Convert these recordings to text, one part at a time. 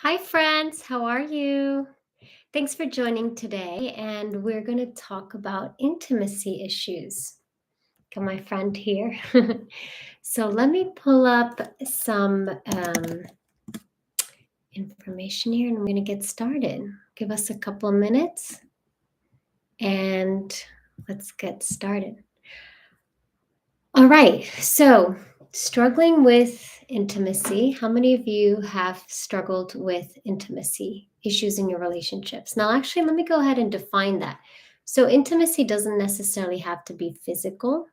Hi, friends. How are you? Thanks for joining today. And we're going to talk about intimacy issues. Got my friend here. So let me pull up some information here and I'm going to get started. Give us a couple of minutes and let's get started. All right. So, struggling with intimacy. How many of you have struggled with intimacy issues in your relationships? Now, actually, let me go ahead and define that. So, intimacy doesn't necessarily have to be physical,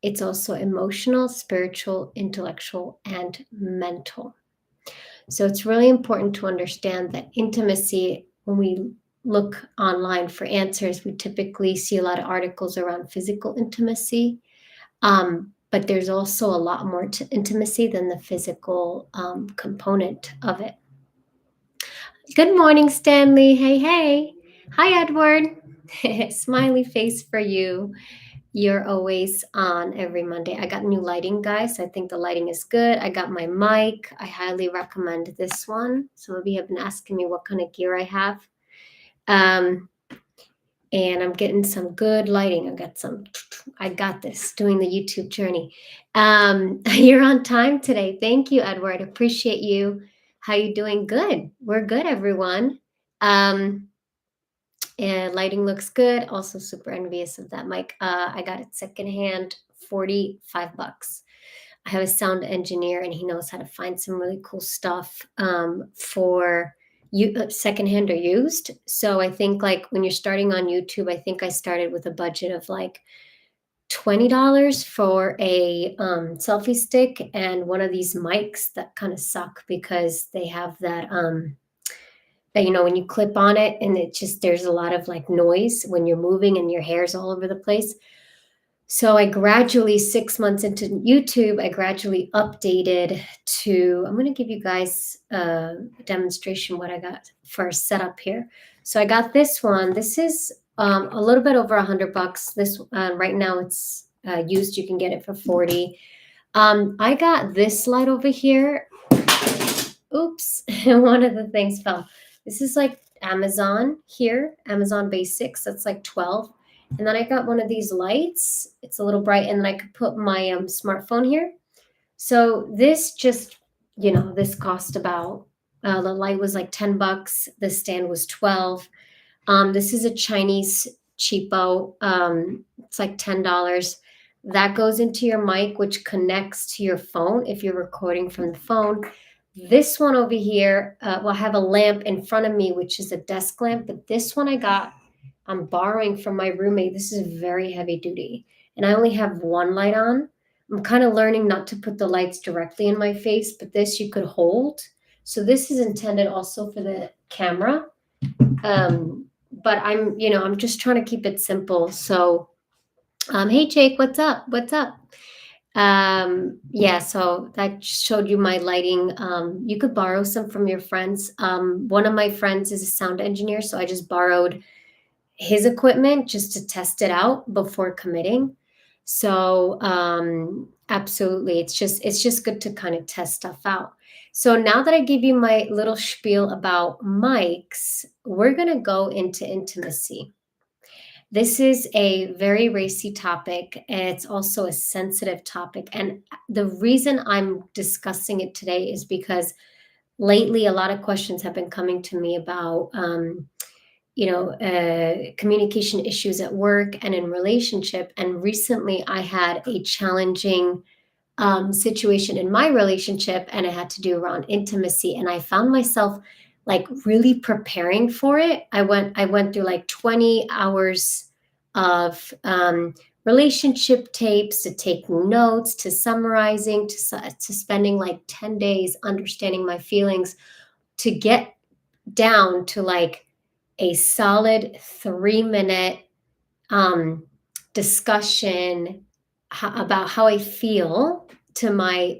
it's also emotional, spiritual, intellectual, and mental. So, it's really important to understand that intimacy, when we look online for answers, we typically see a lot of articles around physical intimacy, but there's also a lot more to intimacy than the physical component of it. Good morning, Stanley. Hey, hey. Hi, Edward. Smiley face for you. You're always on every Monday. I got new lighting, guys. I think the lighting is good. I got my mic. I highly recommend this one. Some of you have been asking me what kind of gear I have. And I'm getting some good lighting. I got this doing the YouTube journey. You're on time today. Thank you, Edward. Appreciate you. How you doing? Good. We're good, everyone. And lighting looks good. Also super envious of that mic. I got it secondhand, 45 bucks. I have a sound engineer and he knows how to find some really cool stuff for secondhand or used. So I think like when you're starting on YouTube, I think I started with a budget of like $20 for a selfie stick and one of these mics that kind of suck because they have that when you clip on it and there's a lot of like noise when you're moving and your hair's all over the place. So I gradually, 6 months into YouTube, I gradually updated to, I'm going to give you guys a demonstration what I got for a setup here. So I got this one. This is a little bit over $100. This right now it's used. You can get it for 40. I got this light over here. Oops, one of the things fell. This is like Amazon here, Amazon Basics. That's like 12. And then I got one of these lights. It's a little bright, and then I could put my smartphone here. So this just, this cost about, the light was like 10 bucks. The stand was 12. This is a Chinese cheapo. It's like $10. That goes into your mic, which connects to your phone if you're recording from the phone. This one over here, I have a lamp in front of me, which is a desk lamp, but this one I'm borrowing from my roommate. This is very heavy duty, and I only have one light on. I'm kind of learning not to put the lights directly in my face, but this you could hold. So this is intended also for the camera. But I'm just trying to keep it simple. So, hey Jake, what's up? What's up? Yeah, so that showed you my lighting. You could borrow some from your friends. One of my friends is a sound engineer, so I just borrowed his equipment just to test it out before committing. So absolutely, it's just good to kind of test stuff out. So now that I give you my little spiel about mics, we're gonna go into intimacy. This is a very racy topic. It's also a sensitive topic. And the reason I'm discussing it today is because lately a lot of questions have been coming to me about, communication issues at work and in relationship. And recently I had a challenging situation in my relationship and it had to do around intimacy. And I found myself like really preparing for it. I went through like 20 hours of relationship tapes, to take notes, to summarizing, to spending like 10 days understanding my feelings, to get down to like a solid 3-minute discussion about how I feel to my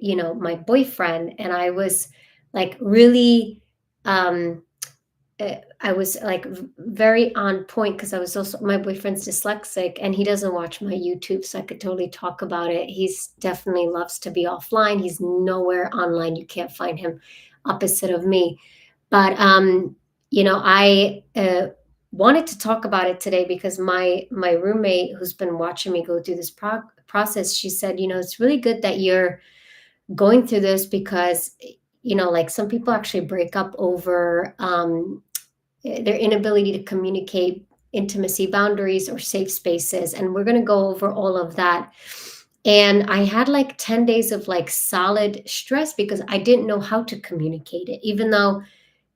boyfriend. And I was like really, I was like very on point because I was also, my boyfriend's dyslexic and he doesn't watch my YouTube. So I could totally talk about it. He's definitely loves to be offline. He's nowhere online. You can't find him, opposite of me. But I wanted to talk about it today because my roommate, who's been watching me go through this process, she said, it's really good that you're going through this because like some people actually break up over their inability to communicate intimacy boundaries or safe spaces, and we're going to go over all of that. And I had like 10 days of like solid stress because I didn't know how to communicate it, even though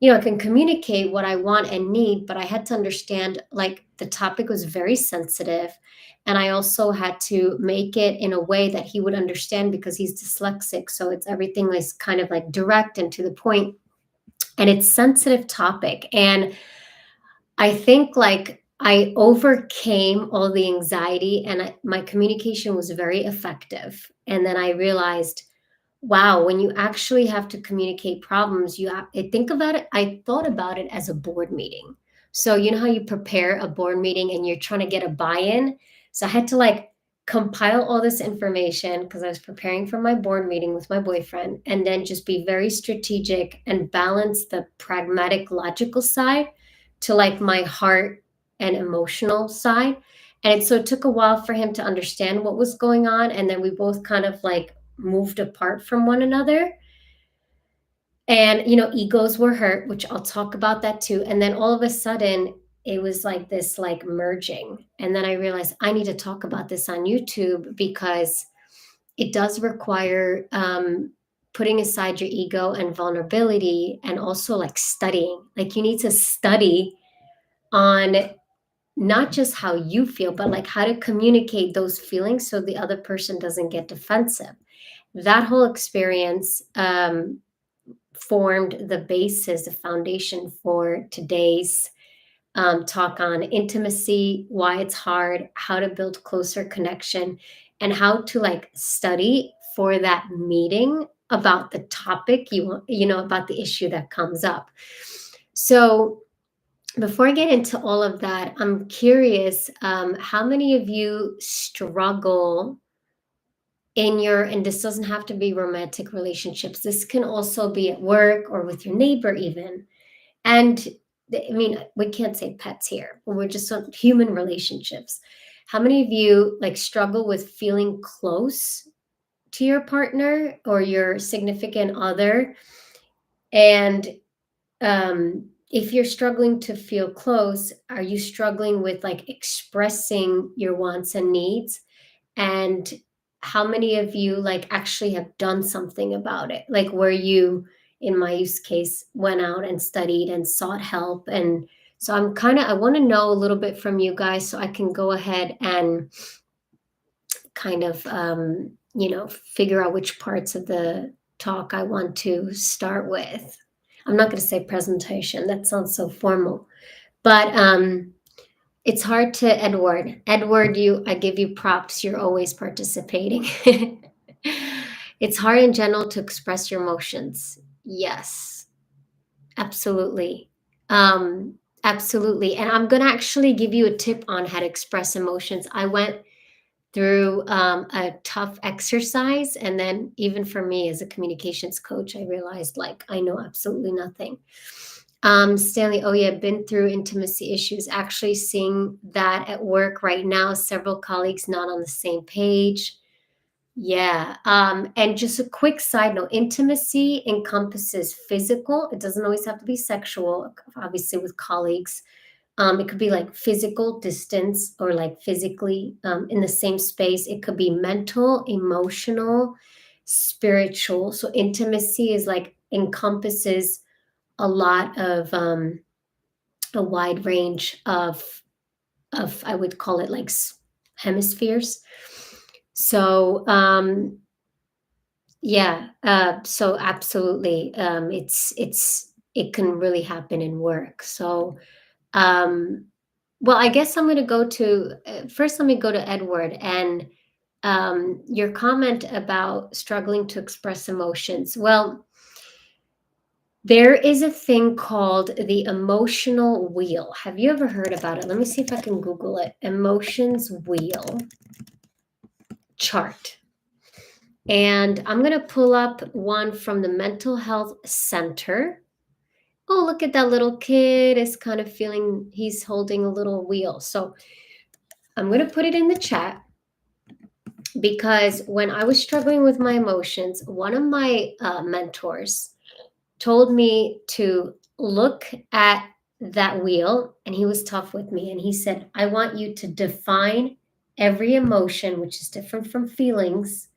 I can communicate what I want and need, but I had to understand like the topic was very sensitive. And I also had to make it in a way that he would understand because he's dyslexic. So it's everything is kind of like direct and to the point, and it's sensitive topic. And I think like I overcame all the anxiety, and my communication was very effective. And then I realized, wow, when you actually have to communicate problems, I think about it, I thought about it as a board meeting. So you know how you prepare a board meeting and you're trying to get a buy-in? So I had to like compile all this information because I was preparing for my board meeting with my boyfriend, and then just be very strategic and balance the pragmatic logical side to like my heart and emotional side. And it took a while for him to understand what was going on, and then we both kind of like moved apart from one another. And egos were hurt, which I'll talk about that too. And then all of a sudden it was like this like merging, and then I realized I need to talk about this on YouTube because it does require putting aside your ego and vulnerability, and also like studying. Like you need to study on not just how you feel, but like how to communicate those feelings so the other person doesn't get defensive. That whole experience formed the basis, the foundation for today's talk on intimacy, why it's hard, how to build closer connection, and how to like study for that meeting about the topic about the issue that comes up. So before I get into all of that, I'm curious, how many of you struggle in and this doesn't have to be romantic relationships. This can also be at work or with your neighbor even. And I mean, we can't say pets here, but we're just on human relationships. How many of you like struggle with feeling close to your partner or your significant other? And if you're struggling to feel close, are you struggling with like expressing your wants and needs? And how many of you like actually have done something about it? Like where you, in my use case, went out and studied and sought help. And so I want to know a little bit from you guys so I can go ahead and kind of figure out which parts of the talk I want to start with. I'm not going to say presentation, that sounds so formal. But it's hard to Edward. Edward, I give you props. You're always participating. It's hard in general to express your emotions. Yes, absolutely. Absolutely. And I'm going to actually give you a tip on how to express emotions. I went through a tough exercise. And then, even for me as a communications coach, I realized like I know absolutely nothing. Stanley, oh yeah, been through intimacy issues. Actually, seeing that at work right now, several colleagues not on the same page. Yeah. And just a quick side note, intimacy encompasses physical. It doesn't always have to be sexual, obviously, with colleagues. It could be like physical distance or like physically in the same space. It could be mental, emotional, spiritual. So intimacy is like encompasses a lot of a wide range of I would call it like hemispheres. So yeah, so absolutely, it can really happen in work. So well, I guess I'm going to go to first. Let me go to Edward and your comment about struggling to express emotions. Well, there is a thing called the emotional wheel. Have you ever heard about it? Let me see if I can Google it. Emotions wheel chart. And I'm going to pull up one from the Mental Health Center. Oh, look at that little kid is kind of feeling he's holding a little wheel. So I'm going to put it in the chat because when I was struggling with my emotions, one of my mentors told me to look at that wheel, and he was tough with me. And he said, I want you to define every emotion, which is different from feelings.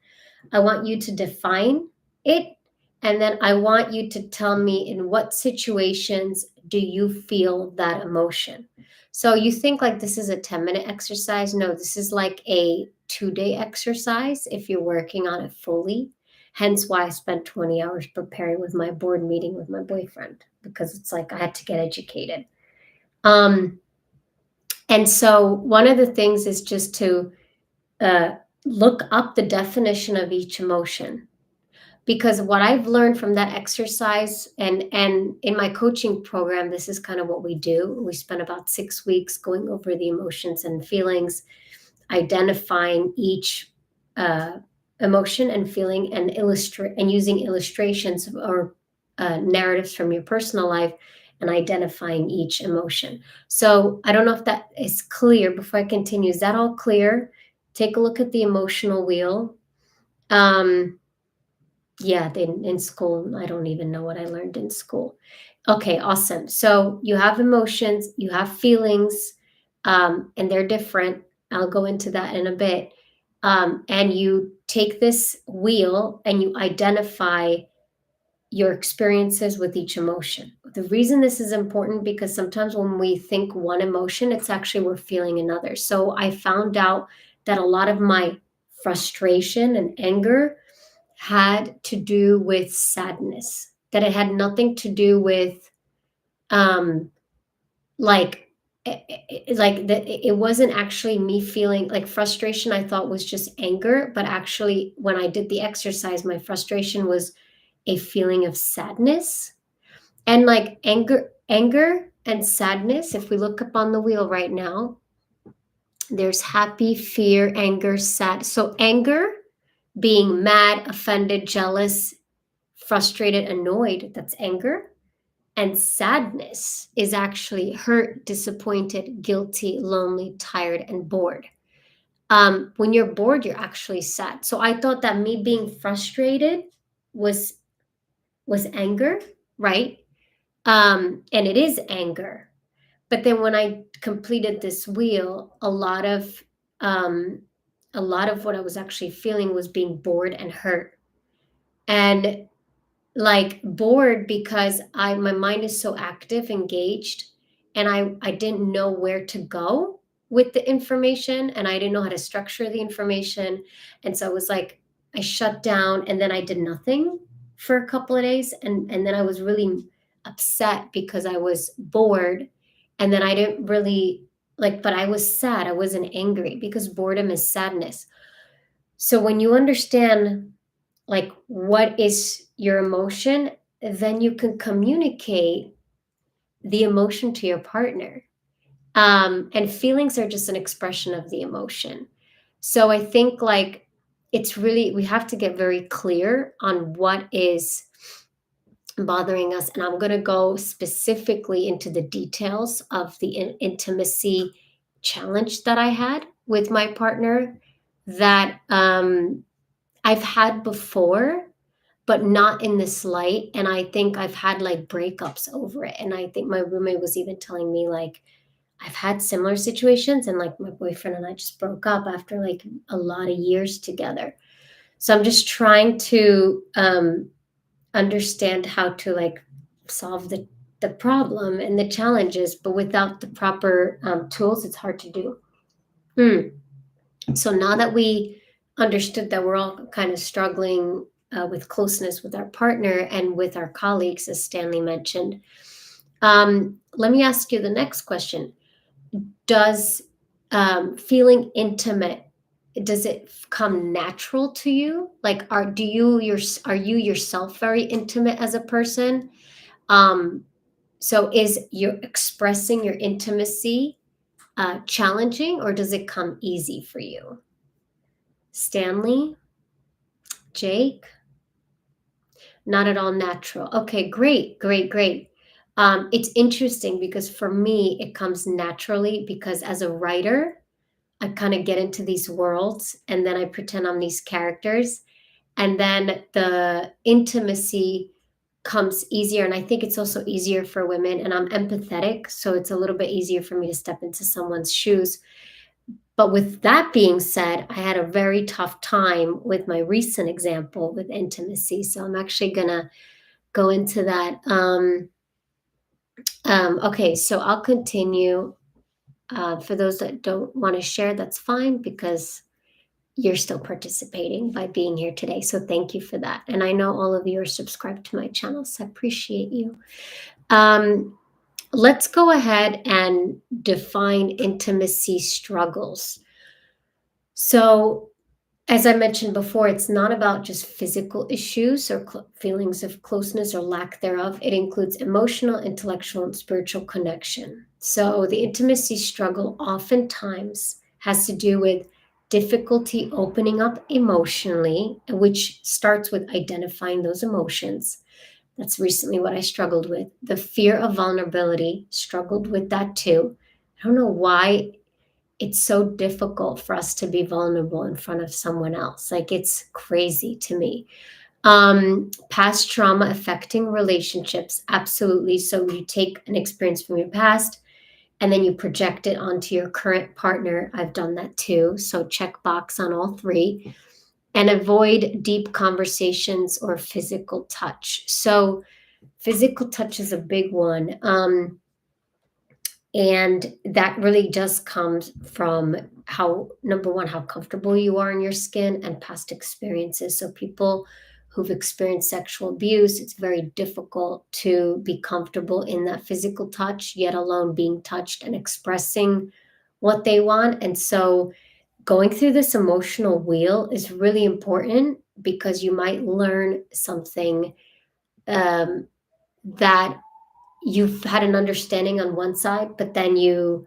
I want you to define it. And then I want you to tell me in what situations do you feel that emotion. So you think like this is a 10-minute exercise? No, this is like a 2-day exercise if you're working on it fully. Hence why I spent 20 hours preparing with my board meeting with my boyfriend, because it's like I had to get educated. Um, and so one of the things is just to uh, look up the definition of each emotion, because what I've learned from that exercise, and in my coaching program, this is kind of what we do. We spend about 6 weeks going over the emotions and feelings, identifying each uh, emotion and feeling, and illustrate and using illustrations or narratives from your personal life and identifying each emotion. So I don't know if that is clear. Before I continue, is that all clear? Take a look at the emotional wheel. um, yeah, in school, I don't even know what I learned in school. Okay, awesome. So you have emotions, you have feelings, and they're different. I'll go into that in a bit. And you take this wheel and you identify your experiences with each emotion. The reason this is important, because sometimes when we think one emotion, it's actually we're feeling another. So I found out that a lot of my frustration and anger had to do with sadness, that it had nothing to do with um like like that it wasn't actually me feeling like frustration. I thought was just anger, but actually when I did the exercise, my frustration was a feeling of sadness. And like anger and sadness, if we look up on the wheel right now, there's happy, fear, anger, sad. So anger, being mad, offended, jealous, frustrated, annoyed, that's anger. And sadness is actually hurt, disappointed, guilty, lonely, tired, and bored. When you're bored, you're actually sad. So I thought that me being frustrated was anger, right? And it is anger. But then when I completed this wheel, um, a lot of what I was actually feeling was being bored and hurt. And like bored because I my mind is so active, engaged, and I didn't know where to go with the information, and I didn't know how to structure the information. And so it was like I shut down and then I did nothing for a couple of days, and then I was really upset because I was bored, and then I didn't really like, but I was sad. I wasn't angry because boredom is sadness. So when you understand like what is your emotion, then you can communicate the emotion to your partner. And feelings are just an expression of the emotion. So I think like it's really, we have to get very clear on what is bothering us. And I'm going to go specifically into the details of the intimacy challenge that I had with my partner, that I've had before, but not in this light. And I think I've had like breakups over it. And I think my roommate was even telling me like I've had similar situations, and like my boyfriend and I just broke up after like a lot of years together. So I'm just trying to understand how to like solve the problem and the challenges, but without the proper tools, it's hard to do. Mm. So now that we understood that we're all kind of struggling with closeness with our partner and with our colleagues, as Stanley mentioned, let me ask you the next question. Does feeling intimate, does it come natural to you? Like, are you yourself very intimate as a person? Um, so is you expressing your intimacy challenging, or does it come easy for you? Stanley, Jake, not at all natural. Okay, great, great, great. It's interesting because for me, it comes naturally because as a writer, I kind of get into these worlds and then I pretend I'm these characters. And then the intimacy comes easier. And I think it's also easier for women. And I'm empathetic. So it's a little bit easier for me to step into someone's shoes. But with that being said, I had a very tough time with my recent example with intimacy. So I'm actually going to go into that. Okay, so I'll continue. For those that don't want to share, that's fine because you're still participating by being here today. So thank you for that. And I know all of you are subscribed to my channel, so I appreciate you. Let's go ahead and define intimacy struggles. So, as I mentioned before, it's not about just physical issues or feelings of closeness or lack thereof. It includes emotional, intellectual, and spiritual connection. So, the intimacy struggle oftentimes has to do with difficulty opening up emotionally, which starts with identifying those emotions. That's recently what I struggled with. The fear of vulnerability, struggled with that too. I don't know why it's so difficult for us to be vulnerable in front of someone else. Like it's crazy to me. Past trauma affecting relationships, absolutely. So you take an experience from your past and then you project it onto your current partner. I've done that too. So check box on all three. And avoid deep conversations or physical touch. So physical touch is a big one. And that really just comes from how, number one, how comfortable you are in your skin and past experiences. So, people who've experienced sexual abuse, it's very difficult to be comfortable in that physical touch, yet alone being touched and expressing what they want. And so, going through this emotional wheel is really important because you might learn something um, that you've had an understanding on one side, but then you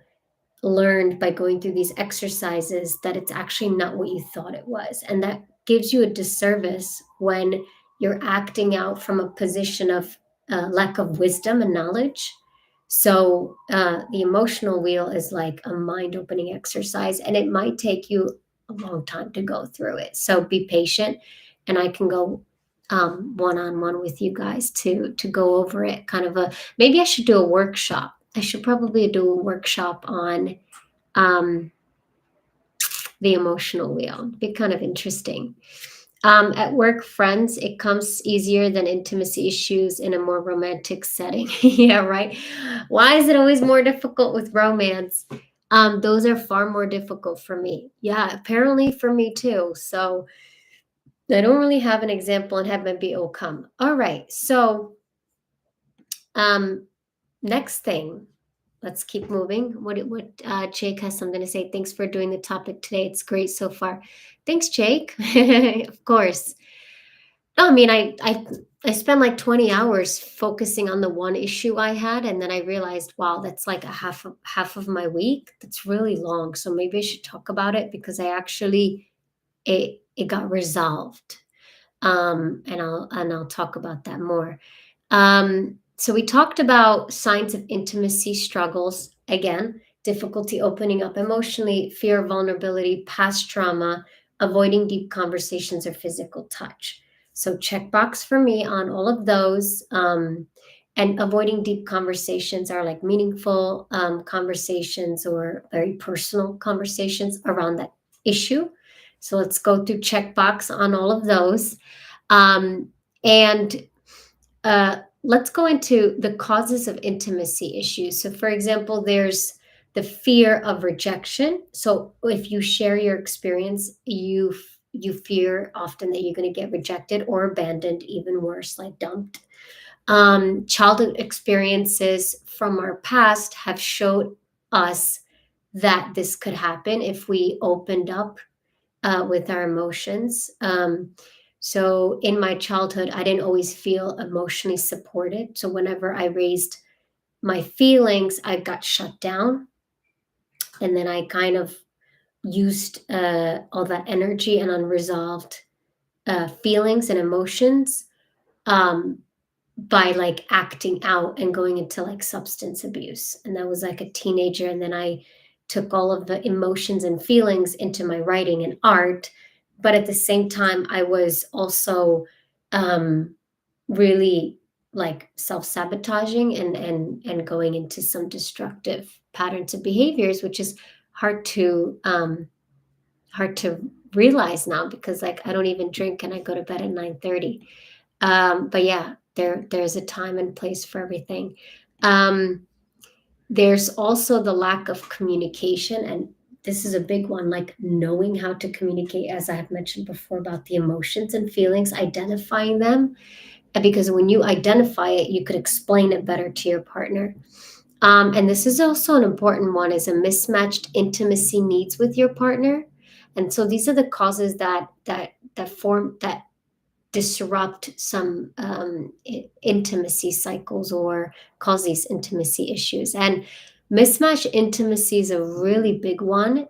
learned by going through these exercises that it's actually not what you thought it was. And that gives you a disservice when you're acting out from a position of lack of wisdom and knowledge. So the emotional wheel is like a mind opening exercise, and it might take you a long time to go through it. So be patient, and I can go one on one with you guys to go over it. Kind of a maybe I should do a workshop. I should probably do a workshop on um, the emotional wheel. Be kind of interesting. At work, friends, it comes easier than intimacy issues in a more romantic setting. Yeah, right. Why is it always more difficult with romance? Those are far more difficult for me. Yeah, apparently for me too. So I don't really have an example in head, maybe it will come. All right. So um, next thing, let's keep moving. Jake has something to say. Thanks for doing the topic today. It's great so far. Thanks, Jake. Of course. No, I mean, I spent like 20 hours focusing on the one issue I had, and then I realized, wow, that's like a half of my week. That's really long. So maybe I should talk about it because I actually it got resolved. And I'll talk about that more. So we talked about signs of intimacy struggles. Again, difficulty opening up emotionally, fear of vulnerability, past trauma, avoiding deep conversations or physical touch. So checkbox for me on all of those. And avoiding deep conversations are like meaningful conversations or very personal conversations around that issue. So let's go through checkbox on all of those. Um, and let's go into the causes of intimacy issues. So, for example, there's the fear of rejection. So, if you share your experience, you fear often that you're going to get rejected or abandoned, even worse, like dumped. Childhood experiences from our past have showed us that this could happen if we opened up with our emotions. So in my childhood, I didn't always feel emotionally supported. So whenever I raised my feelings, I got shut down. And then I kind of used all that energy and unresolved feelings and emotions um, by like acting out and going into like substance abuse. And that was like a teenager. And then I took all of the emotions and feelings into my writing and art. But at the same time, I was also um, really like self-sabotaging and going into some destructive patterns of behaviors, which is hard to hard to realize now because like I don't even drink and I go to bed at 9:30. But yeah, there's a time and place for everything. Um, there's also the lack of communication, and this is a big one, like knowing how to communicate, as I have mentioned before, about the emotions and feelings, identifying them. Because when you identify it, you could explain it better to your partner. And this is also an important one: is a mismatched intimacy needs with your partner. And so these are the causes that disrupt some intimacy cycles or cause these intimacy issues. And mismatched intimacy is a really big one.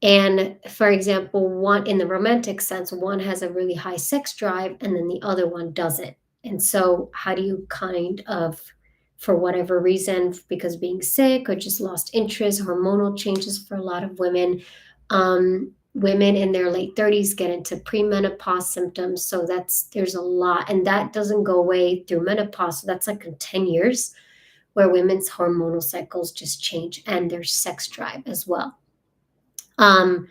And for example, one in the romantic sense, one has a really high sex drive and then the other one doesn't. And so, how do you kind of, for whatever reason, because being sick or just lost interest, hormonal changes for a lot of women, women in their late 30s get into premenopause symptoms. So there's a lot, and that doesn't go away through menopause. So that's like in 10 years where women's hormonal cycles just change and their sex drive as well. Um,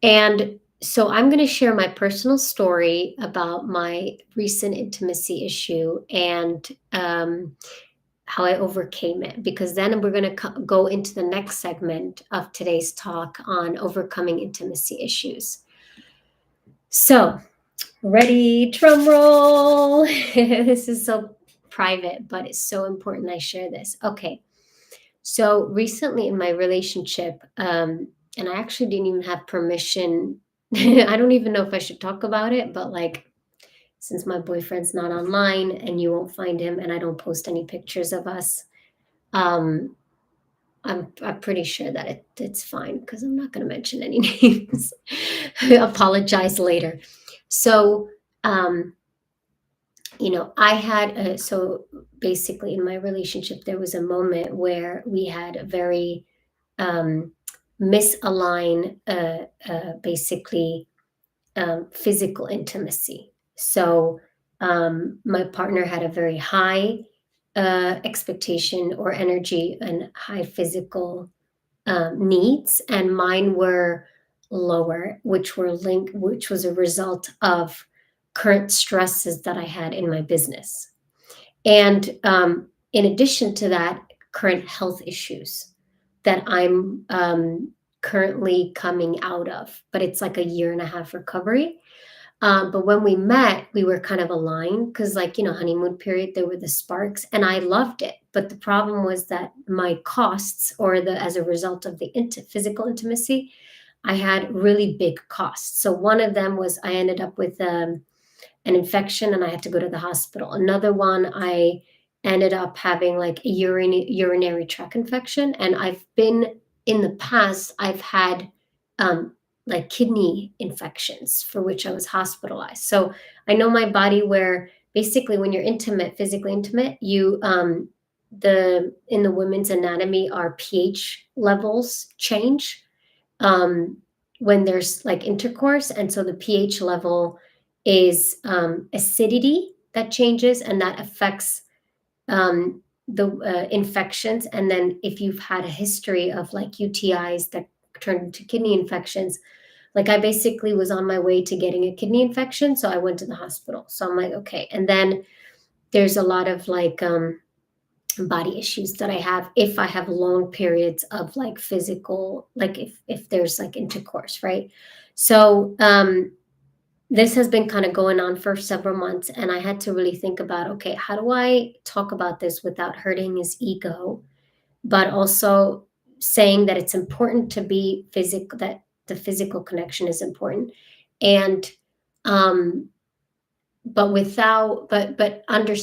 and so I'm going to share my personal story about my recent intimacy issue and how I overcame it, because then we're going to go into the next segment of today's talk on overcoming intimacy issues. So, ready, drum roll. This is so private, but it's so important I share this. Okay. So recently in my relationship, and I actually didn't even have permission. I don't even know if I should talk about it, but like, since my boyfriend's not online and you won't find him, and I don't post any pictures of us, um, I'm pretty sure that it's fine because I'm not going to mention any names. Apologize later. So, um, I had so basically in my relationship, there was a moment where we had a very um, misalign, basically physical intimacy. So my partner had a very high expectation or energy and high physical needs, and mine were lower, which was a result of current stresses that I had in my business. And in addition to that, current health issues that I'm currently coming out of, but it's like a year and a half recovery. But when we met, we were kind of aligned because, like, honeymoon period, there were the sparks, and I loved it. But the problem was that my costs, or as a result of the physical intimacy, I had really big costs. So one of them was I ended up with an infection and I had to go to the hospital. Another one, I ended up having like a urinary tract infection. And in the past, I've had um, like kidney infections for which I was hospitalized. So I know my body, where basically when you're intimate, physically intimate, in the women's anatomy, our pH levels change um, when there's like intercourse. And so the pH level is acidity that changes, and that affects the infections. And then if you've had a history of like UTIs that turn into kidney infections, like I basically was on my way to getting a kidney infection. So I went to the hospital. So I'm like, okay. And then there's a lot of like, body issues that I have if I have long periods of like physical, like if there's like intercourse, right? So this has been kind of going on for several months, and I had to really think about, okay, how do I talk about this without hurting his ego, but also saying that it's important to be physical, that the physical connection is important, and um but without but under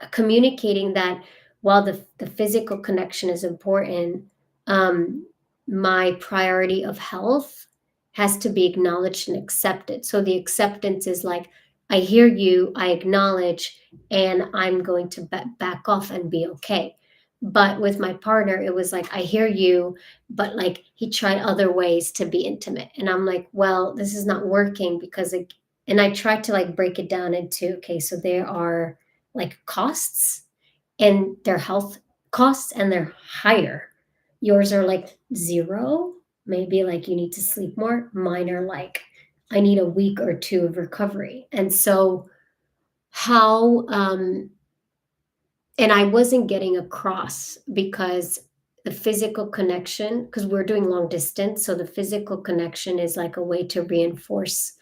communicating that while the physical connection is important, um my priority of health has to be acknowledged and accepted. So the acceptance is like I hear you, I acknowledge, and I'm going to back off and be okay. But with my partner, it was like, I hear you, but like he tried other ways to be intimate. And I'm like, well, this is not working because it, and I tried to like break it down into, okay, so there are like costs and their health costs and they're higher. Yours are like zero, maybe like you need to sleep more. Mine are like, I need a week or two of recovery. And so, how, and I wasn't getting across because the physical connection, because we're doing long distance. So, the physical connection is like a way to reinforce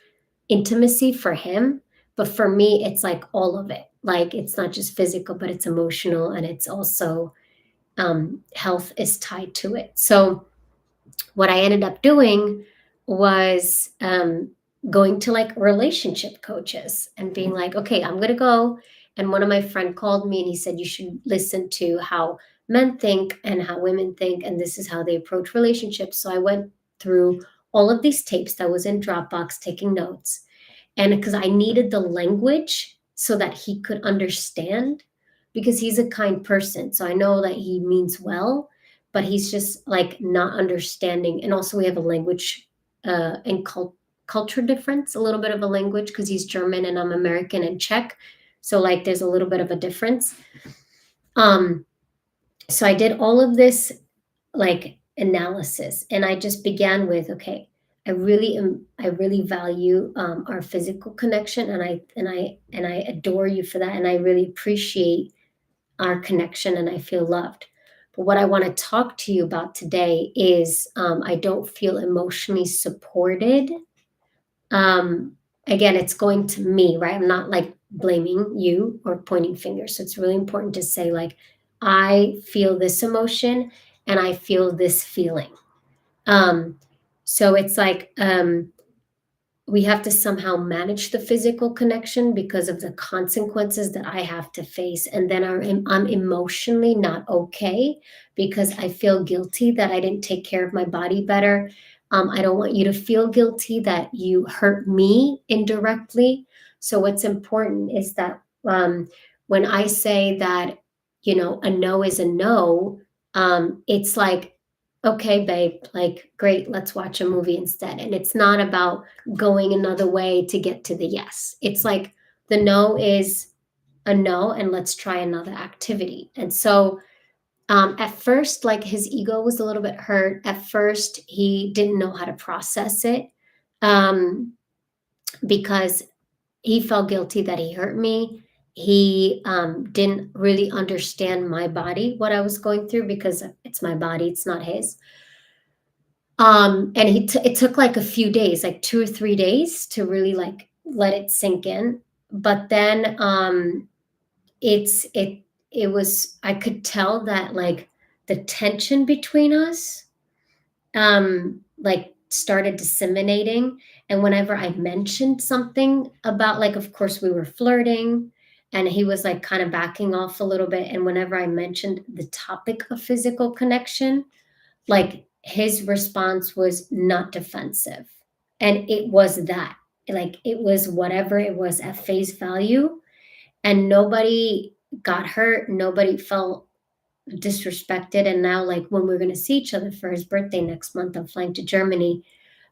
intimacy for him. But for me, it's like all of it. Like, it's not just physical, but it's emotional and it's also health is tied to it. So, what I ended up doing was going to like relationship coaches and being like, okay, I'm going to go. And one of my friend called me and he said, you should listen to how men think and how women think. And this is how they approach relationships. So I went through all of these tapes that was in Dropbox taking notes. And because I needed the language so that he could understand, because he's a kind person. So I know that he means well, but he's just like not understanding. And also, we have a language and culture difference, a little bit of a language because he's German and I'm American and Czech. So, like, there's a little bit of a difference. Um, so I did all of this like analysis and I just began with, okay, I really value our physical connection and I adore you for that and I really appreciate our connection and I feel loved. But what I want to talk to you about today is I don't feel emotionally supported. um, Again, it's going to me, right? I'm not like blaming you or pointing fingers. So it's really important to say, like, I feel this emotion and I feel this feeling. Um, so it's like, we have to somehow manage the physical connection because of the consequences that I have to face. And then I'm emotionally not okay because I feel guilty that I didn't take care of my body better. I don't want you to feel guilty that you hurt me indirectly. So, what's important is that when I say that, a no is a no, it's like, okay, babe, like, great, let's watch a movie instead. And it's not about going another way to get to the yes. It's like the no is a no, and let's try another activity. And so at first, like his ego was a little bit hurt. At first, he didn't know how to process it um, because he felt guilty that he hurt me. He didn't really understand my body, what I was going through, because it's my body, it's not his. And it took like a few days, like 2 or 3 days to really like let it sink in. But then it's it was I could tell that like the tension between us like started disseminating. And whenever I mentioned something about, like, of course we were flirting and he was like kind of backing off a little bit, and whenever I mentioned the topic of physical connection, like his response was not defensive. And it was that, like, it was whatever it was at face value. And nobody got hurt, nobody felt disrespected. And now, like, when we're going to see each other for his birthday next month, I'm flying to Germany.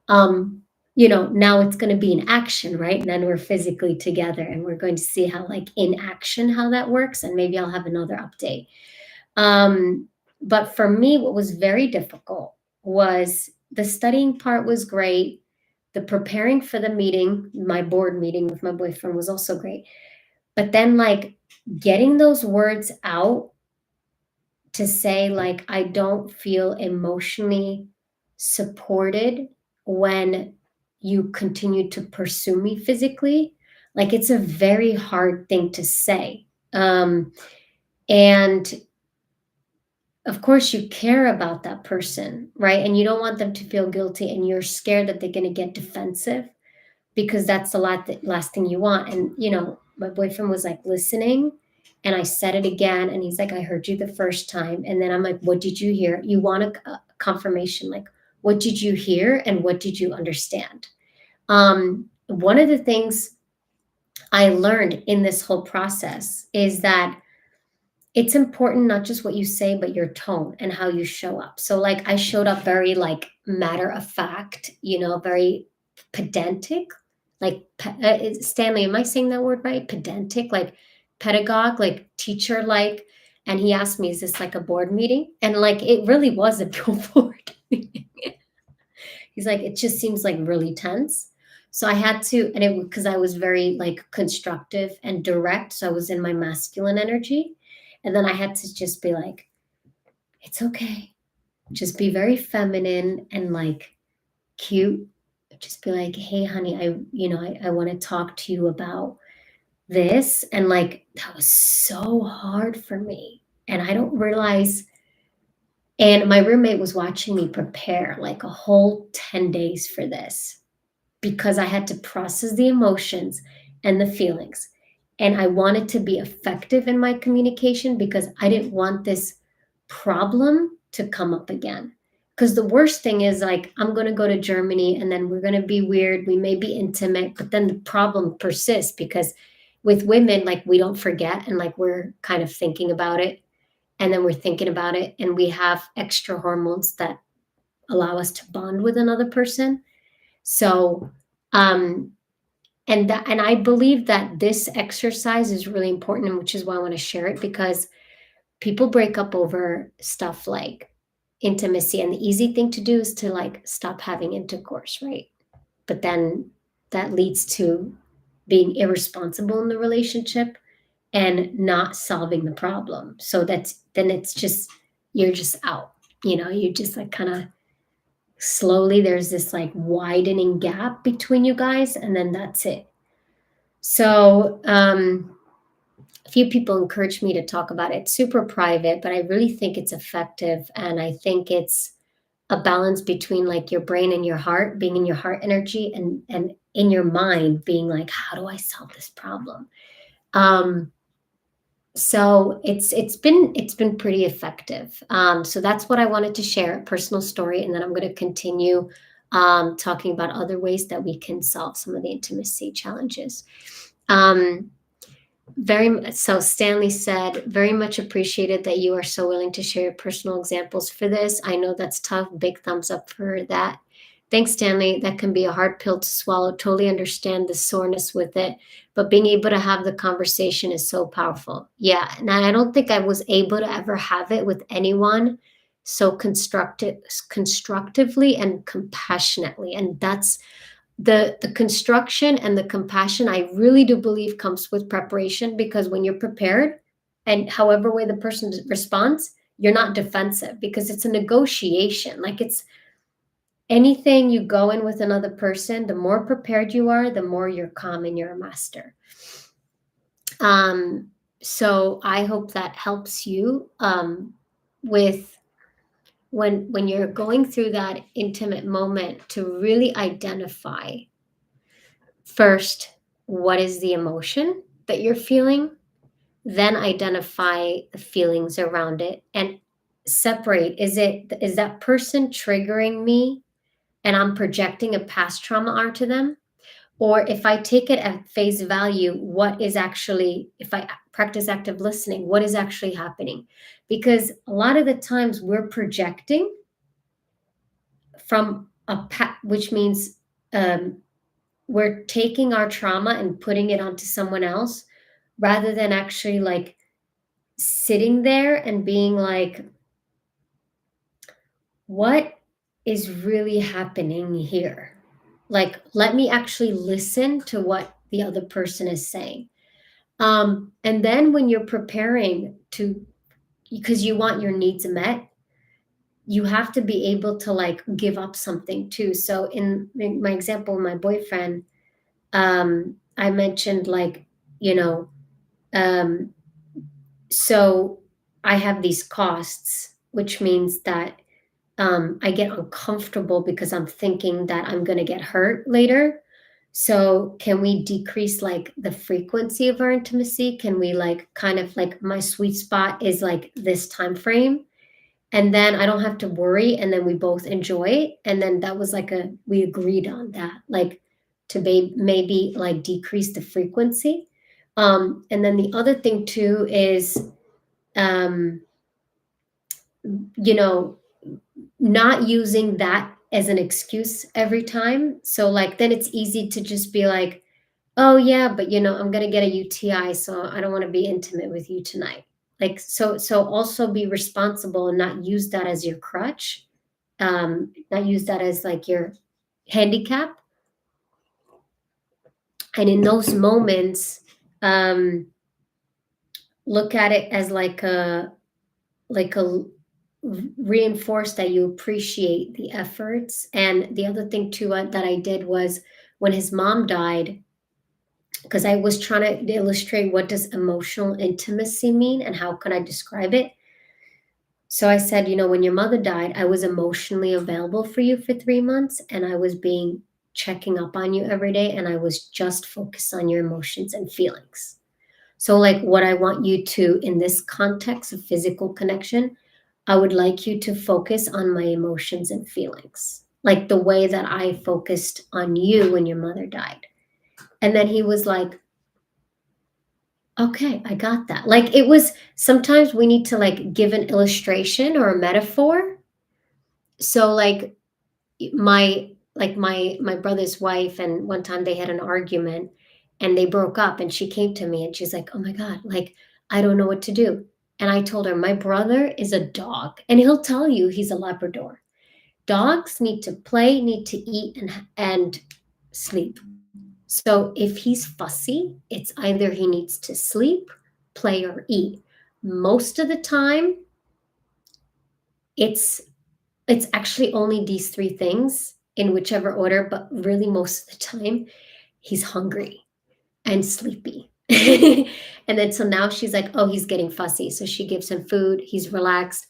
um now it's going to be in action, right? And then we're physically together and we're going to see how, like, in action, how that works. And maybe I'll have another update. um, but for me, what was very difficult was the studying part was great. The preparing for the meeting, my board meeting with my boyfriend, was also great. But then, like, getting those words out to say, like, I don't feel emotionally supported when you continue to pursue me physically, like, it's a very hard thing to say. And of course you care about that person, right? And you don't want them to feel guilty and you're scared that they're going to get defensive, because that's the last thing you want. And my boyfriend was like listening, and I said it again and he's like, I heard you the first time. And then I'm like, what did you hear? You want a confirmation, like, what did you hear and what did you understand? One of the things I learned in this whole process is that it's important not just what you say, but your tone and how you show up. So, like, I showed up very, like, matter of fact, very pedantic. Like, Stanley, am I saying that word right? Pedantic, like pedagogue, like teacher, like. And he asked me, "Is this like a board meeting?" And like, it really was a board meeting. He's like, "It just seems like really tense." So I had to, and it because I was very like constructive and direct. So I was in my masculine energy. And then I had to just be like, it's okay. Just be very feminine and like cute. Just be like, hey, honey, I want to talk to you about this. And like, that was so hard for me. And I don't realize, and my roommate was watching me prepare like a whole 10 days for this because I had to process the emotions and the feelings. And I wanted to be effective in my communication because I didn't want this problem to come up again. Because the worst thing is, like, I'm going to go to Germany and then we're going to be weird. We may be intimate, but then the problem persists because with women, like, we don't forget and like we're kind of thinking about it. And then we're thinking about it and we have extra hormones that allow us to bond with another person. So, um, and I believe that this exercise is really important, and which is why I want to share it because people break up over stuff like intimacy, and the easy thing to do is to like stop having intercourse, right? But then that leads to being irresponsible in the relationship and not solving the problem. So that's then it's just you're just out. You just like kind of slowly there's this like widening gap between you guys, and then that's it. So, a few people encouraged me to talk about it. It's super private, but I really think it's effective. And I think it's a balance between like your brain and your heart, being in your heart energy, and in your mind being like, how do I solve this problem? Um, so it's been pretty effective. So that's what I wanted to share, a personal story, and then I'm going to continue talking about other ways that we can solve some of the intimacy challenges. Um, so Stanley said, very much appreciated that you are so willing to share your personal examples for this. I know that's tough. Big thumbs up for that. Thanks, Stanley. That can be a hard pill to swallow. Totally understand the soreness with it, but being able to have the conversation is so powerful. Yeah, and I don't think I was able to ever have it with anyone so constructively and compassionately. And that's the construction and the compassion. I really do believe comes with preparation, because when you're prepared and however way the person responds, you're not defensive because it's a negotiation. Like, it's anything you go in with another person, the more prepared you are, the more you're calm and you're a master. So I hope that helps you with when you're going through that intimate moment, to really identify first, what is the emotion that you're feeling? Then identify the feelings around it and separate. Is that person triggering me and I'm projecting a past trauma onto them? Or if I take it at face value, what is actually, if I practice active listening, what is actually happening? Because a lot of the times we're projecting from which means um, we're taking our trauma and putting it onto someone else rather than actually like sitting there and being like, what is really happening here? Like, let me actually listen to what the other person is saying. And then when you're preparing to, because you want your needs met, you have to be able to like give up something too. So in my example, my boyfriend, I mentioned like, you know, um, so I have these costs, which means that I get uncomfortable because I'm thinking that I'm going to get hurt later. So can we decrease like the frequency of our intimacy? Can we like kind of like, my sweet spot is like this time frame, and then I don't have to worry, and then we both enjoy it. And then that was like we agreed on that, like to maybe like decrease the frequency. And then the other thing too is, um, you know, not using that as an excuse every time. So like then it's easy to just be like, oh yeah, but I'm gonna get a UTI, so I don't want to be intimate with you tonight. Like so also be responsible and not use that as your crutch, not use that as like your handicap. And in those moments, um, look at it as like a reinforce that you appreciate the efforts. And the other thing too, that I did was when his mom died, because I was trying to illustrate what does emotional intimacy mean and how can I describe it. So I said, when your mother died, I was emotionally available for you for 3 months, and I was being checking up on you every day, and I was just focused on your emotions and feelings. So, like, what I want you to, in this context of physical connection, I would like you to focus on my emotions and feelings, like the way that I focused on you when your mother died. And then he was like, okay, I got that. Like, it was sometimes we need to like give an illustration or a metaphor. So my brother's wife, and one time they had an argument and they broke up, and she came to me and she's like, "Oh my god, like I don't know what to do." And I told her, "My brother is a dog, and he'll tell you he's a Labrador. Dogs need to play, need to eat and sleep. So if he's fussy, it's either he needs to sleep, play, or eat. Most of the time, it's it's actually only these three things in whichever order, but really most of the time, he's hungry and sleepy." And then so now she's like, "Oh, he's getting fussy." So she gives him food, he's relaxed,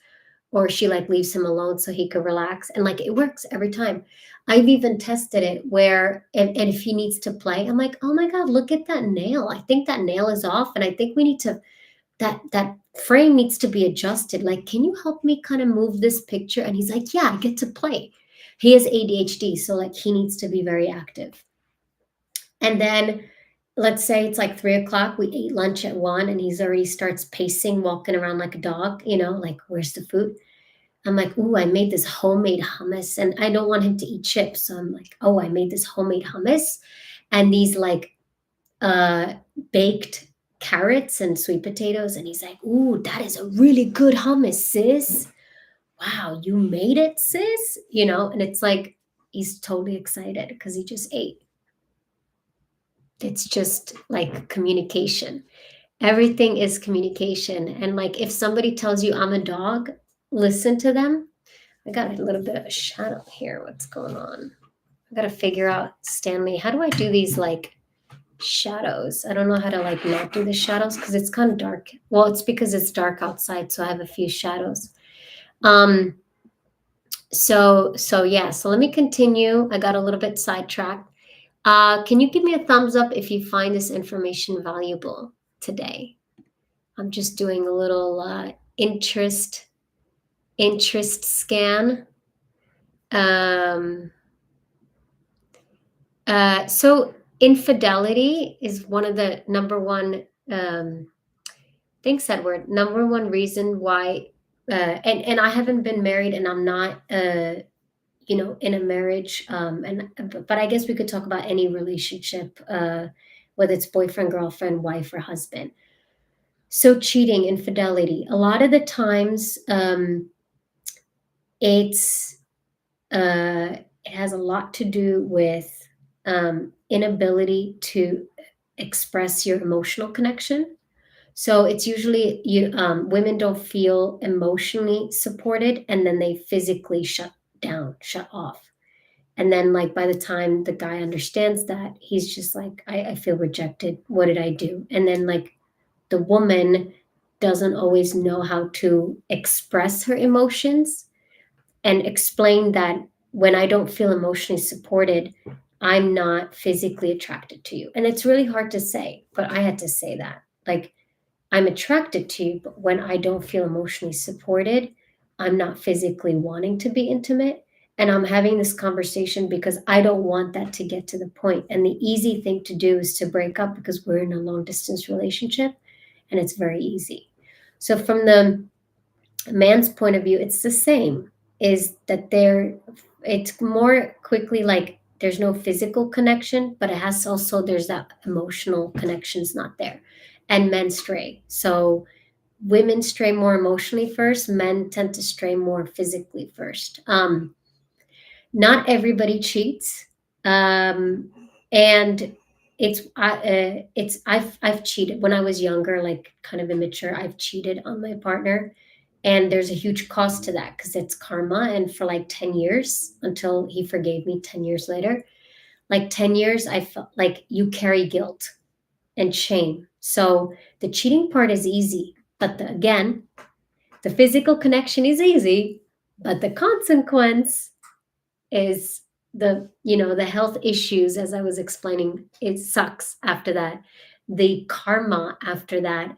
or she like leaves him alone so he could relax. And like it works every time. I've even tested it where, and if he needs to play, I'm like, "Oh my God, look at that nail. I think that nail is off. And I think we need to, that frame needs to be adjusted. Like, can you help me kind of move this picture?" And he's like, "Yeah, I get to play." He has ADHD, so like he needs to be very active. And then let's say it's like 3 o'clock, we ate lunch at 1, and he's already starts pacing, walking around like a dog, like, "Where's the food?" I'm like, "Ooh, I made this homemade hummus," and I don't want him to eat chips. So I'm like, "Oh, I made this homemade hummus and these like uh baked carrots and sweet potatoes." And he's like, "Ooh, that is a really good hummus, sis. Wow, you made it, sis." And it's like he's totally excited because he just ate. It's just like communication. Everything is communication. And like if somebody tells you I'm a dog, listen to them. I got a little bit of a shadow here. What's going on? I got to figure out, Stanley, how do I do these like shadows? I don't know how to like not do the shadows because it's kind of dark. Well, it's because it's dark outside, so I have a few shadows. Um so yeah, so let me continue. I got a little bit sidetracked. Can you give me a thumbs up if you find this information valuable today? I'm just doing a little interest scan. Um so infidelity is one of the number one, thanks Edward, number one reason why, and I haven't been married, and I'm not in a marriage, but I guess we could talk about any relationship, whether it's boyfriend, girlfriend, wife, or husband. So cheating, infidelity, a lot of the times, it's it has a lot to do with inability to express your emotional connection. So it's usually women don't feel emotionally supported, and then they physically shut down, shut off. And then, like, by the time the guy understands that, he's just like, I feel rejected. What did I do? And then, like, the woman doesn't always know how to express her emotions and explain that when I don't feel emotionally supported, I'm not physically attracted to you. And it's really hard to say, but I had to say that. Like, I'm attracted to you, but when I don't feel emotionally supported, I'm not physically wanting to be intimate. And I'm having this conversation because I don't want that to get to the point. And the easy thing to do is to break up because we're in a long distance relationship and it's very easy. So from the man's point of view, it's the same, is that it's more quickly like there's no physical connection, but it has also, there's that emotional connection's not there. And men stray. So women stray more emotionally first, men tend to stray more physically first. Not everybody cheats, and I've cheated when I was younger, like kind of immature. I've cheated on my partner, and there's a huge cost to that because it's karma. And for like 10 years, until he forgave me 10 years later, like 10 years, I felt like you carry guilt and shame. So the cheating part is easy, but again, the physical connection is easy, but the consequence is the health issues, as I was explaining. It sucks after that. The karma after that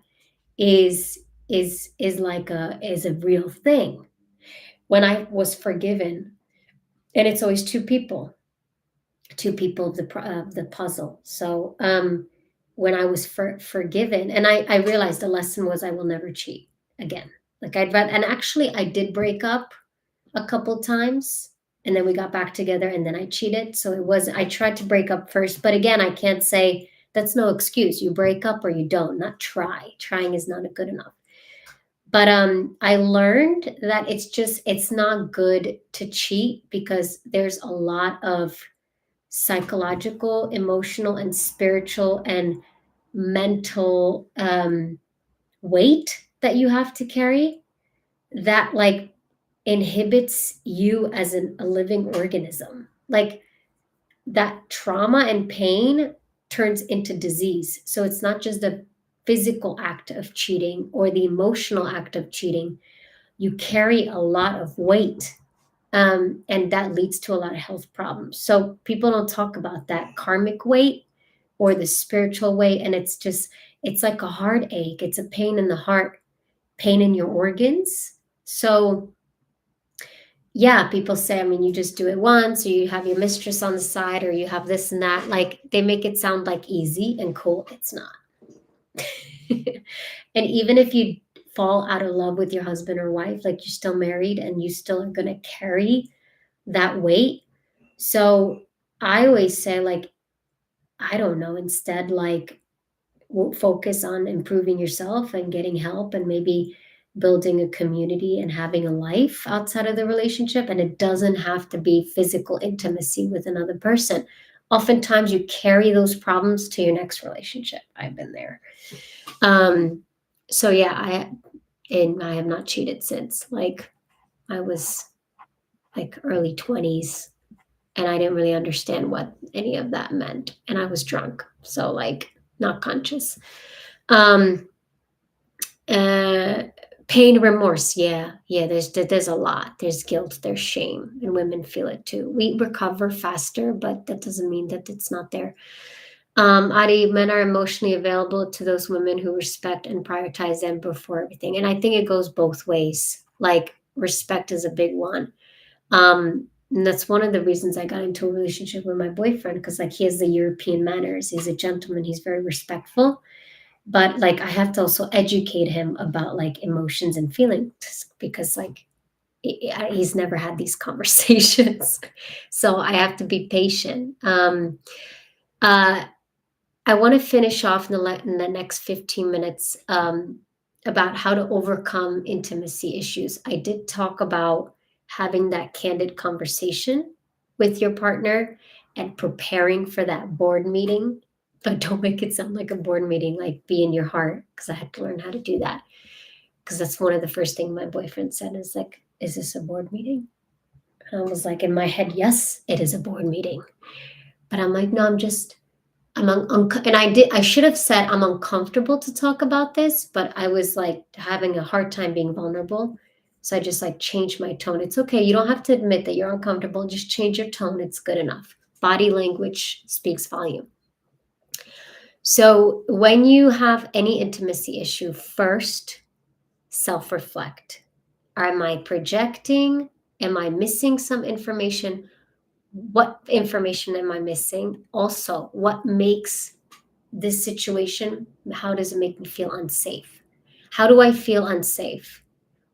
is like a real thing. When I was forgiven, and it's always two people of the puzzle. So when I was forgiven, and I realized the lesson was I will never cheat again. Like I'd rather, and actually I did break up a couple times, and then we got back together, and then I cheated. So I tried to break up first, but again, I can't say that's no excuse. You break up or you don't, not try. Trying is not good enough. But I learned that it's not good to cheat because there's a lot of psychological, emotional, and spiritual and mental weight that you have to carry that like inhibits you as a living organism. Like that trauma and pain turns into disease. So it's not just the physical act of cheating or the emotional act of cheating. You carry a lot of weight, and that leads to a lot of health problems. So people don't talk about that karmic weight or the spiritual weight. And it's like a heartache. It's a pain in the heart, pain in your organs. So yeah, people say, I mean, you just do it once, or you have your mistress on the side, or you have this and that. Like they make it sound like easy and cool. It's not. And even if you fall out of love with your husband or wife, like you're still married and you still are going to carry that weight. So I always say, like, I don't know, instead, like, focus on improving yourself and getting help and maybe building a community and having a life outside of the relationship. And it doesn't have to be physical intimacy with another person. Oftentimes you carry those problems to your next relationship. I've been there. um so yeah, I have not cheated since. Like I was like early 20s, and I didn't really understand what any of that meant, and I was drunk, so like not conscious. um uh Pain, remorse, yeah, there's a lot. There's guilt, there's shame, and women feel it too. We recover faster, but that doesn't mean that it's not there. Adi, men are emotionally available to those women who respect and prioritize them before everything. And I think it goes both ways. Like respect is a big one. And that's one of the reasons I got into a relationship with my boyfriend, because like he has the European manners. He's a gentleman. He's very respectful. But like I have to also educate him about like emotions and feelings because like he's never had these conversations. So I have to be patient. Uh, I want to finish off in the next 15 minutes about how to overcome intimacy issues. I did talk about having that candid conversation with your partner and preparing for that board meeting. But don't make it sound like a board meeting, like be in your heart, because I had to learn how to do that. Because that's one of the first things my boyfriend said is like, is this a board meeting? And I was like, in my head, yes, it is a board meeting. But I'm like, no, and I should have said I'm uncomfortable to talk about this, but I was like having a hard time being vulnerable. So I just like changed my tone. It's okay. You don't have to admit that you're uncomfortable. Just change your tone. It's good enough. Body language speaks volume. So when you have any intimacy issue, first self reflect. Am I projecting? Am I missing some information? What information am I missing? Also, what makes this situation, how does it make me feel unsafe? How do I feel unsafe?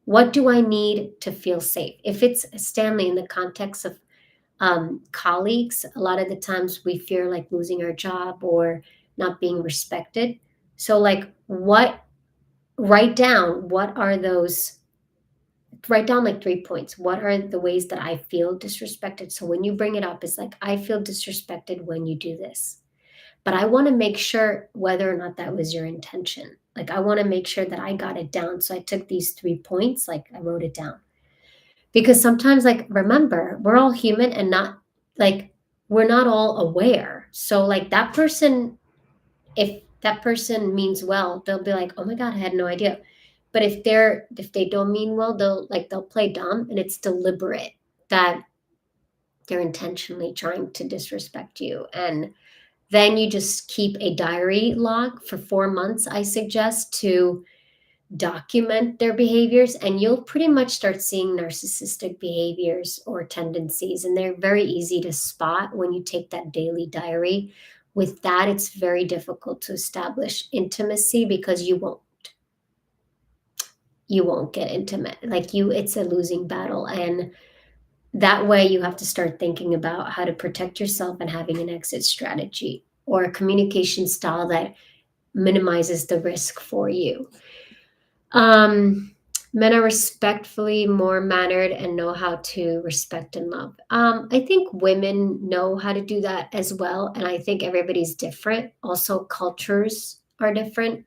What do I need to feel safe? If it's Stanley in the context of colleagues, a lot of the times we fear like losing our job or not being respected. So, like, write down what are those, write down like 3 points. What are the ways that I feel disrespected? So, when you bring it up, it's like, I feel disrespected when you do this. But I want to make sure whether or not that was your intention. Like, I want to make sure that I got it down. So, I took these 3 points, like, I wrote it down. Because sometimes, like, remember, we're all human and not like, we're not all aware. So, like, that person, if that person means well, they'll be like, oh my God, I had no idea. But if they don't mean well, they'll play dumb, and it's deliberate that they're intentionally trying to disrespect you. And then you just keep a diary log for 4 months, I suggest, to document their behaviors, and you'll pretty much start seeing narcissistic behaviors or tendencies. And they're very easy to spot when you take that daily diary. With that, it's very difficult to establish intimacy because you won't get intimate. Like, it's a losing battle. And that way you have to start thinking about how to protect yourself and having an exit strategy or a communication style that minimizes the risk for you. Um, Men are respectfully more mannered and know how to respect and love. I think women know how to do that as well. And I think everybody's different. Also, cultures are different.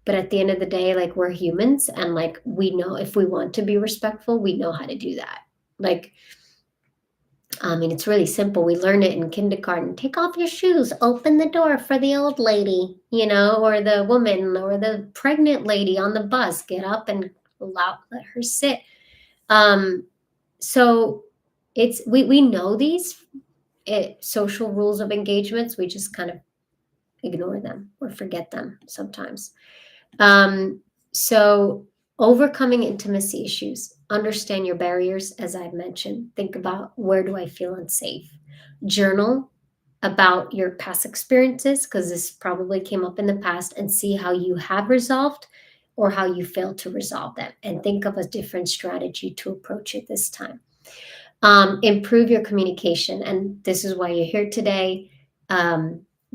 But at the end of the day, like, we're humans, and like, we know if we want to be respectful, we know how to do that. Like, I mean, it's really simple. We learn it in kindergarten. Take off your shoes, open the door for the old lady, or the woman or the pregnant lady on the bus. Get up and let her sit. Um, so we know these social rules of engagements. We just kind of ignore them or forget them sometimes. Um, so, overcoming intimacy issues, understand your barriers, as I've mentioned. Think about, where do I feel unsafe? Journal about your past experiences, because this probably came up in the past, and see how you have resolved or how you failed to resolve them, and think of a different strategy to approach it this time. Improve your communication. And this is why you're here today,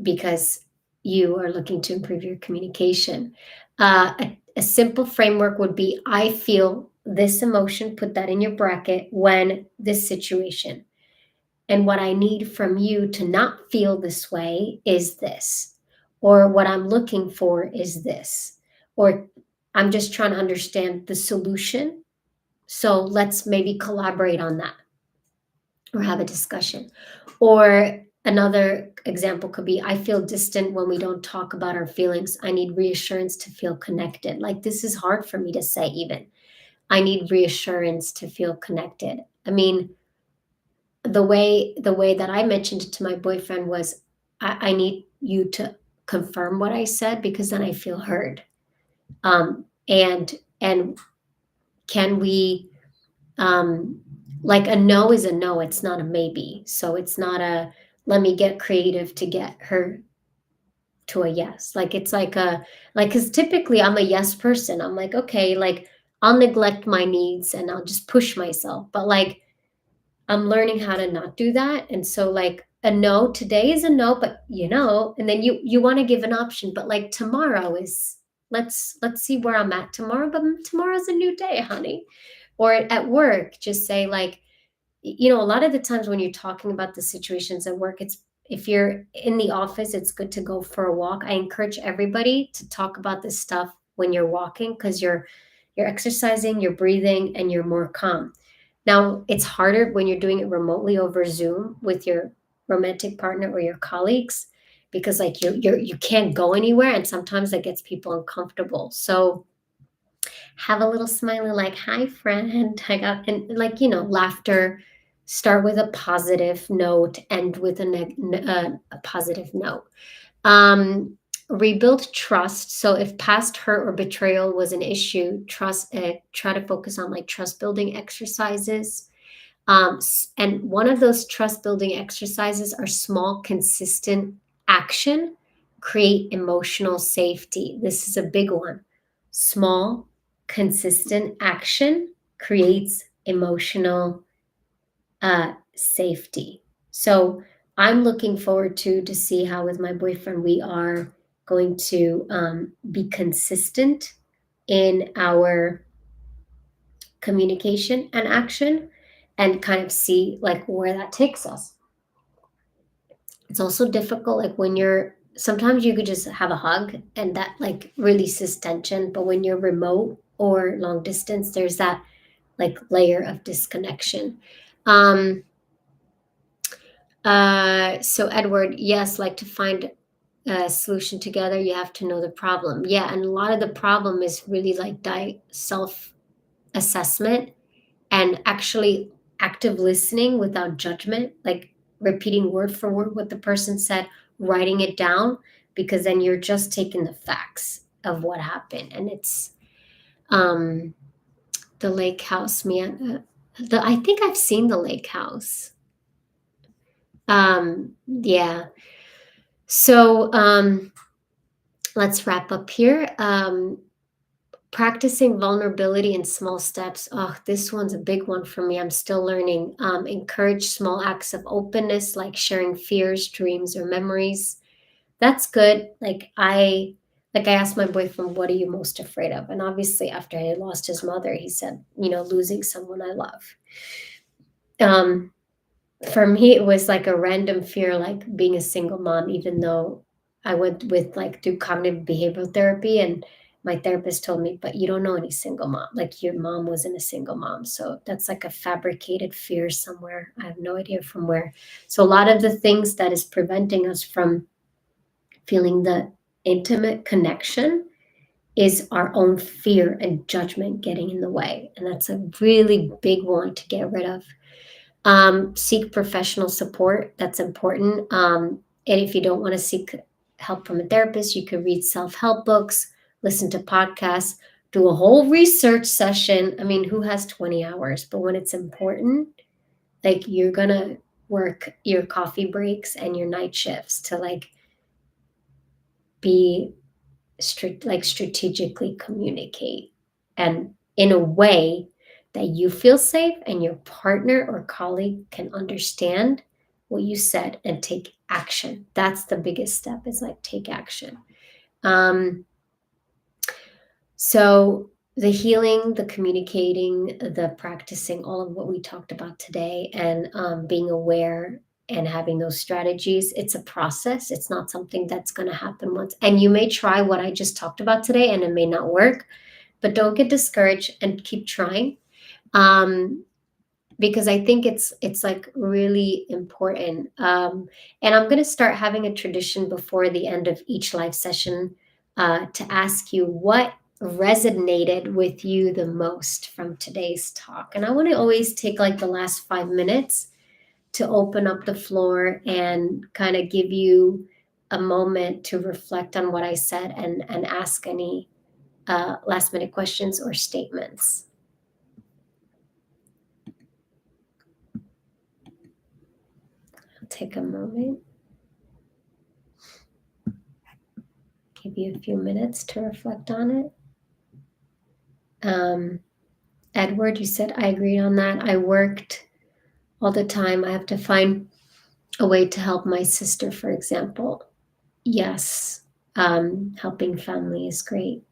because you are looking to improve your communication. A simple framework would be, I feel this emotion, put that in your bracket, when this situation. And what I need from you to not feel this way is this. Or what I'm looking for is this. Or I'm just trying to understand the solution. So let's maybe collaborate on that or have a discussion. Or another example could be, I feel distant when we don't talk about our feelings. I need reassurance to feel connected. Like, this is hard for me to say, even. I need reassurance to feel connected. I mean, the way that I mentioned it to my boyfriend was, I need you to confirm what I said, because then I feel heard. And can we, um, like, a no is a no, it's not a maybe. So it's not a, let me get creative to get her to a yes. Like, it's like because typically I'm a yes person. I'm like, okay, like, I'll neglect my needs and I'll just push myself. But like, I'm learning how to not do that. And so, like, a no today is a no, but and then you want to give an option, but like, tomorrow is, let's see where I'm at tomorrow, but tomorrow's a new day, honey. Or at work, just say, like, a lot of the times when you're talking about the situations at work, it's, if you're in the office, it's good to go for a walk. I encourage everybody to talk about this stuff when you're walking, because you're exercising, you're breathing, and you're more calm. Now, it's harder when you're doing it remotely over Zoom with your romantic partner or your colleagues, because like, you can't go anywhere, and sometimes that gets people uncomfortable. So have a little smiley, like, hi friend, I got, and like, laughter. Start with a positive note, end with a positive note. Rebuild trust. So if past hurt or betrayal was an issue, try to focus on like trust building exercises. And one of those trust building exercises are small, consistent action create emotional safety. This is a big one. Small, consistent action creates emotional safety. So I'm looking forward to see how with my boyfriend we are going to be consistent in our communication and action and kind of see like where that takes us. It's also difficult like when you're sometimes you could just have a hug and that like releases tension, but when you're remote or long distance there's that like layer of disconnection. um so Edward, yes, like to find a solution together you have to know the problem. Yeah, and a lot of the problem is really like self assessment and actually active listening without judgment, like repeating word for word what the person said, writing it down, because then you're just taking the facts of what happened. And it's um the lake house, man. I think I've seen the lake house. Yeah. So let's wrap up here. Practicing vulnerability in small steps. Oh, this one's a big one for me. I'm still learning. Encourage small acts of openness, like sharing fears, dreams, or memories. That's good. Like I asked my boyfriend, "What are you most afraid of?" And obviously, after I lost his mother, he said, losing someone I love. Um, for me, it was like a random fear, like being a single mom, even though I went with like through cognitive behavioral therapy and my therapist told me, but you don't know any single mom. Like your mom wasn't a single mom. So that's like a fabricated fear somewhere. I have no idea from where. So a lot of the things that is preventing us from feeling the intimate connection is our own fear and judgment getting in the way. And that's a really big one to get rid of. Seek professional support. That's important. And if you don't want to seek help from a therapist, you could read self help books, listen to podcasts, do a whole research session. I mean, who has 20 hours? But when it's important, like you're going to work your coffee breaks and your night shifts to like be strategically communicate and in a way that you feel safe and your partner or colleague can understand what you said and take action. That's the biggest step, is like take action. So the healing, the communicating, the practicing, all of what we talked about today, and being aware and having those strategies, it's a process. It's not something that's going to happen once. And you may try what I just talked about today and it may not work, but don't get discouraged and keep trying. Um, because I think it's like really important. And I'm going to start having a tradition before the end of each live session to ask you what resonated with you the most from today's talk. And I want to always take like the last 5 minutes to open up the floor and kind of give you a moment to reflect on what I said and ask any last minute questions or statements. I'll take a moment. Give you a few minutes to reflect on it. Edward, you said I agreed on that. I worked all the time. I have to find a way to help my sister, for example. Yes, helping family is great.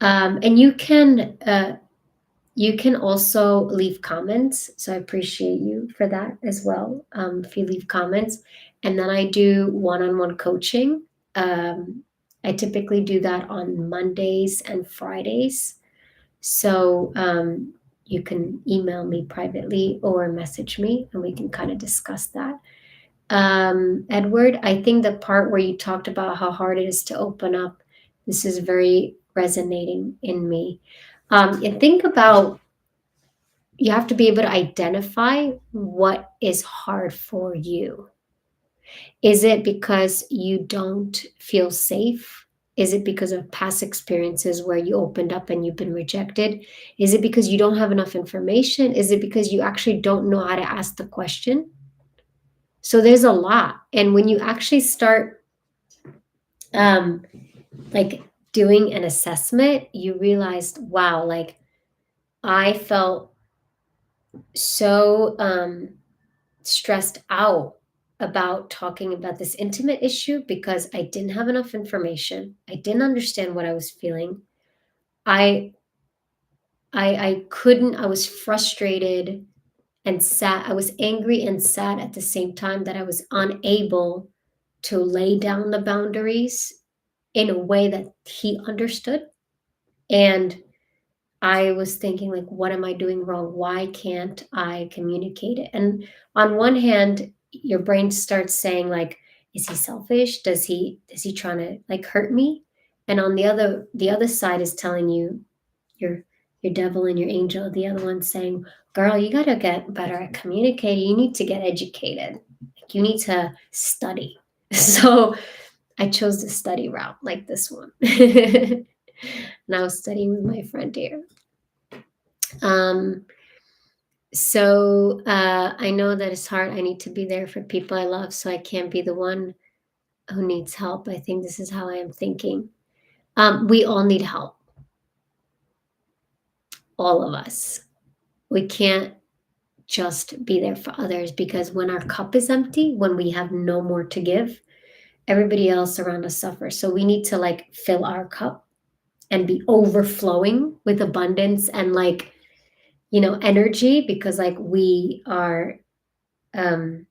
And you can also leave comments. So I appreciate you for that as well. If you leave comments, and then I do one-on-one coaching. I typically do that on Mondays and Fridays. So you can email me privately or message me and we can kind of discuss that. Edward, I think the part where you talked about how hard it is to open up, this is very resonating in me. And think about, you have to be able to identify what is hard for you. Is it because you don't feel safe? Is it because of past experiences where you opened up and you've been rejected? Is it because you don't have enough information? Is it because you actually don't know how to ask the question? So there's a lot. And when you actually start um, like doing an assessment, you realized, wow, like I felt so stressed out about talking about this intimate issue because I didn't have enough information. I didn't understand what I was feeling. I I couldn't, I was frustrated and sad. I was angry and sad at the same time that I was unable to lay down the boundaries in a way that he understood. And I was thinking, like, what am I doing wrong? Why can't I communicate it? And on one hand, your brain starts saying, like, is he selfish? Is he trying to like hurt me? And on the other side is telling you your your devil and your angel, the other one saying, girl, you gotta get better at communicating. You need to get educated. Like, you need to study. So I chose the study route like this one. And I was studying with my friend here. Um, so I know that it's hard. I need to be there for people I love, so I can't be the one who needs help. I think this is how I am thinking. We all need help, all of us. We can't just be there for others because when our cup is empty, when we have no more to give, everybody else around us suffers. So we need to like fill our cup and be overflowing with abundance and like, energy because like we are um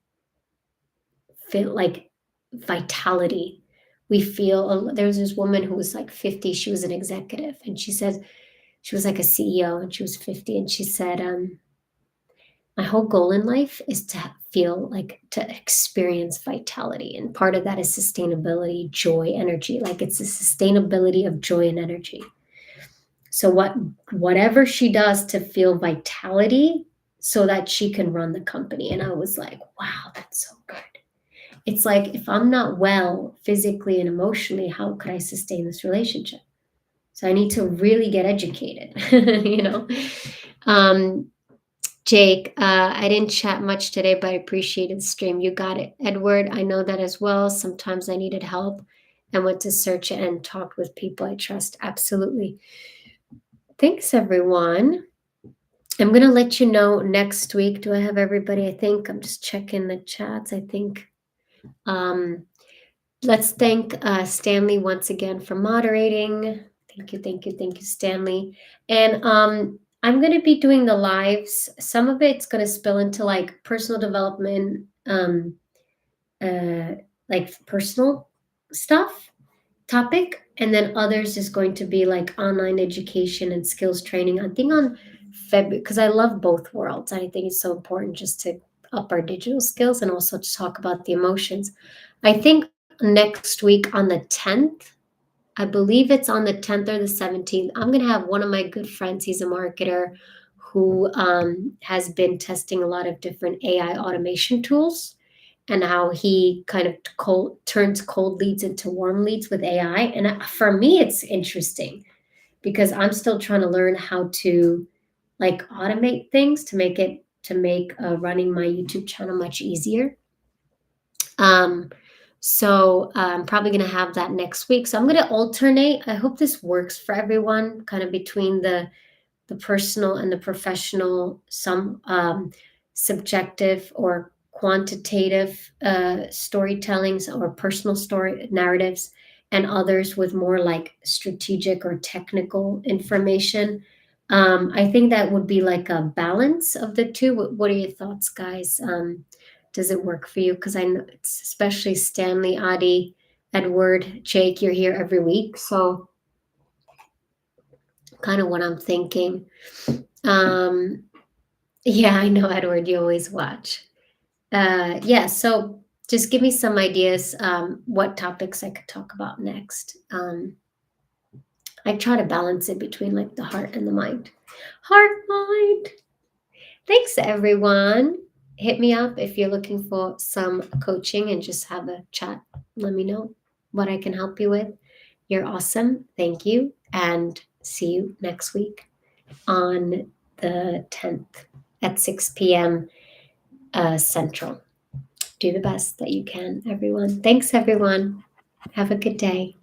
feel like vitality. We feel there was this woman who was like 50, she was an executive and she said she was like a CEO and she was 50 and she said my whole goal in life is to feel like to experience vitality. And part of that is sustainability, joy, energy. Like it's the sustainability of joy and energy. So whatever she does to feel vitality so that she can run the company. And I was like, wow, that's so good. It's like if I'm not well physically and emotionally, how could I sustain this relationship? So I need to really get educated, you know. Um, Jake, I didn't chat much today, but I appreciated the stream. You got it. Edward, I know that as well. Sometimes I needed help and went to search it and talked with people I trust. Absolutely. Thanks, everyone. I'm going to let you know next week. Do I have everybody? I think I'm just checking the chats. I think. Um, let's thank Stanley once again for moderating. Thank you, Stanley. And I'm going to be doing the lives. Some of it's going to spill into like personal development, uh, like personal stuff topic. And then others is going to be like online education and skills training. I think on February, because I love both worlds. I think it's so important just to up our digital skills and also to talk about the emotions. I think next week on the 10th, I believe it's on the 10th or the 17th. I'm going to have one of my good friends. He's a marketer who has been testing a lot of different AI automation tools and how he kind of turns cold leads into warm leads with AI. And for me, it's interesting because I'm still trying to learn how to like automate things to make running my YouTube channel much easier. Um, so I'm probably going to have that next week. So I'm going to alternate. I hope this works for everyone, kind of between the personal and the professional, some subjective or quantitative storytellings or personal story narratives, and others with more like strategic or technical information. I think that would be like a balance of the two. What are your thoughts, guys? Does it work for you? Because I know it's especially Stanley, Adi, Edward, Jake, you're here every week. So kind of what I'm thinking. Um, yeah, I know, Edward, you always watch. Yeah, so just give me some ideas what topics I could talk about next. I try to balance it between like the heart and the mind. Heart, mind. Thanks, everyone. Hit me up if you're looking for some coaching and just have a chat. Let me know what I can help you with. You're awesome. Thank you. And see you next week on the 10th at 6 p.m. Central. Do the best that you can, everyone. Thanks, everyone. Have a good day.